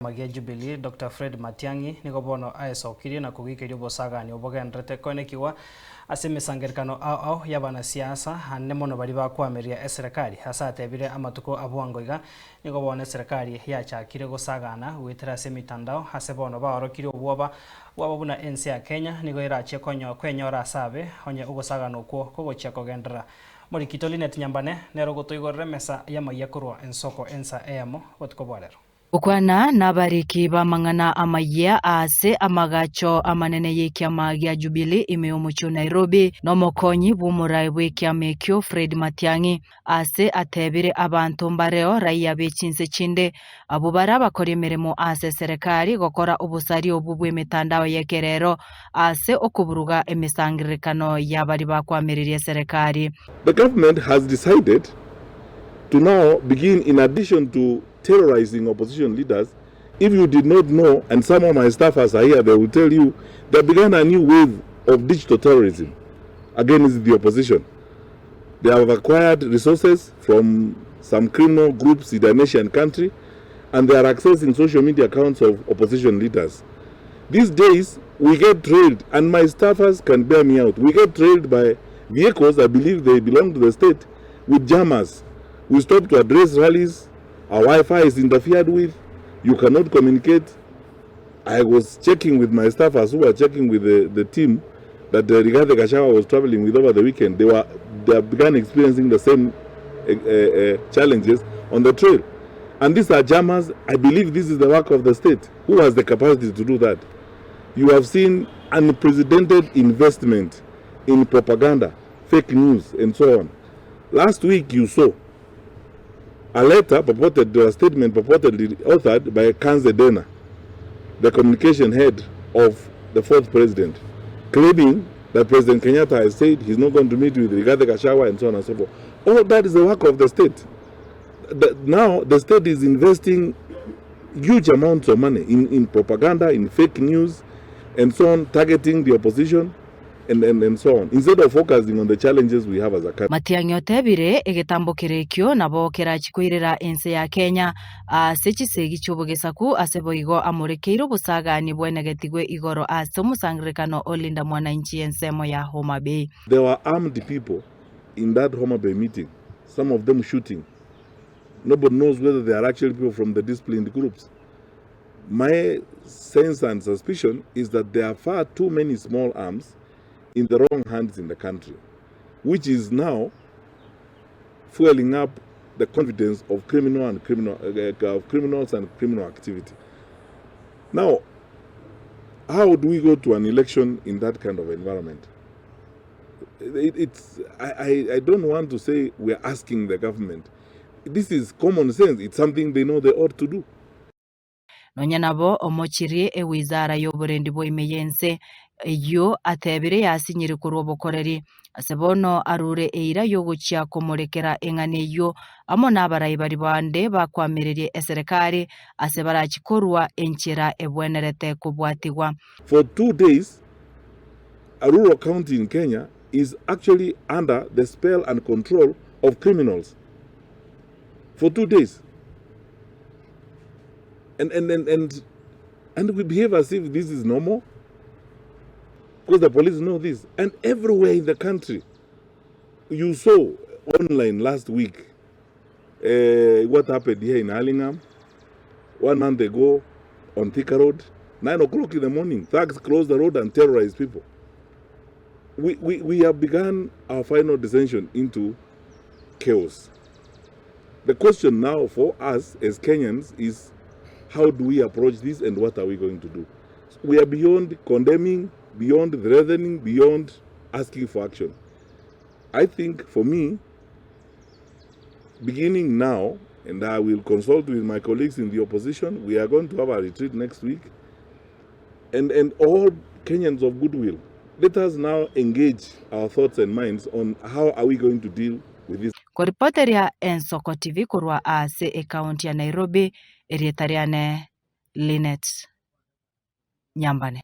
Magia Jubilee Dr. Fred MATIANG'I niko bono aesokirie na Kogikeria OBOSANGANI BOKOENEKIGWA ase Emesangererekano ao yabana siasa hanne mono bari bakwamiria eserekari hasa atebire amatuko abwangoiga niko bono eserekari yachakire gosagana gwitira ase mitandao hase bono baorokire obwoba buna ensi ya Kenya niko irachie kwenyora asabe onye ogosagana okwo kogochia kogendera morikito Linet Nyambane nero gotoigorere mesa yamaiya kurwa ensoko ensa eyamo gotukobwarero Ukwana nabariki bamang'ana amaya ase amagacho amanene yekiama gia Jubilee imeomucho Nairobi nomokonyi bumurai bwekiama ekyo Fred MATIANG'I ase atebire abantu mbareo raia bechinse chinde abo bakora emirimo ase serekari gokora obusari obu bw'emitandao yekerero ase okuburuga Emesangererekano yabari bakwamiririe serekari. The government has decided to now begin, in addition to terrorizing opposition leaders. If you did not know, and some of my staffers are here, they will tell you, they began a new wave of digital terrorism against the opposition. They have acquired resources from some criminal groups in the nation country, and they are accessing social media accounts of opposition leaders. These days, we get trailed, and my staffers can bear me out. We get trailed by vehicles, I believe they belong to the state, with jammers. We stop to address rallies. Our Wi-Fi is interfered with. You cannot communicate. I was checking with my staffers who were checking with the team that Rigathi Gachagua was traveling with over the weekend. They began experiencing the same challenges on the trail. And these are jammers. I believe this is the work of the state. Who has the capacity to do that? You have seen unprecedented investment in propaganda, fake news, and so on. Last week you saw a letter a statement purportedly authored by Kanze Dena, the communication head of the fourth president, claiming that President Kenyatta has said he's not going to meet with Rigathi Gachagua and so on and so forth. All that is the work of the state. Now the state is investing huge amounts of money in propaganda, in fake news, and so on, targeting the opposition. And so on, instead of focusing on the challenges we have as a country. MATIANG'I otebire egetambo kirekyo nabo kerachikwirira ense ya Kenya sechisegi chobogesaku aseboigo amurekeiro busagani bwenegetigwe igoro ase Emesangererekano olinda mwananchi ensemo ya Homa Bay. There were armed people in that Homa Bay meeting, some of them shooting. Nobody knows whether they are actually people from the disciplined groups. My sense and suspicion is that there are far too many small arms in the wrong hands in the country, which is now fueling up the confidence of criminals and criminal activity. Now, how do we go to an election in that kind of environment? I don't want to say we're asking the government. This is common sense. It's something they know they ought to do. Nonyanabo OMOCHIRIE wizara y'oburendi bw'emeyense iyo atebire yasinyire kurobokoreri asebono arure eira yoguchia komorekera engane yo amo nabarayi bari bande bakwamirerie eserekari asebarachikorwa enchera ebwenerete kubwatigwa. For 2 days, a rural county in Kenya is actually under the spell and control of criminals. For 2 days. And we behave as if this is normal, because the police know this. And everywhere in the country, you saw online last week what happened here in Allingham 1 month ago on Thika Road, 9 o'clock in the morning, thugs closed the road and terrorized people. We have begun our final descension into chaos. The question now for us as Kenyans is, how do we approach this and what are we going to do? We are beyond condemning, beyond threatening, beyond asking for action. I think for me, beginning now, and I will consult with my colleagues in the opposition, we are going to have a retreat next week, and all Kenyans of goodwill, let us now engage our thoughts and minds on how are we going to deal with this. Koripoteria ensoko TV kurwa ase kaunti ya Nairobi erietariane Linet Nyambane.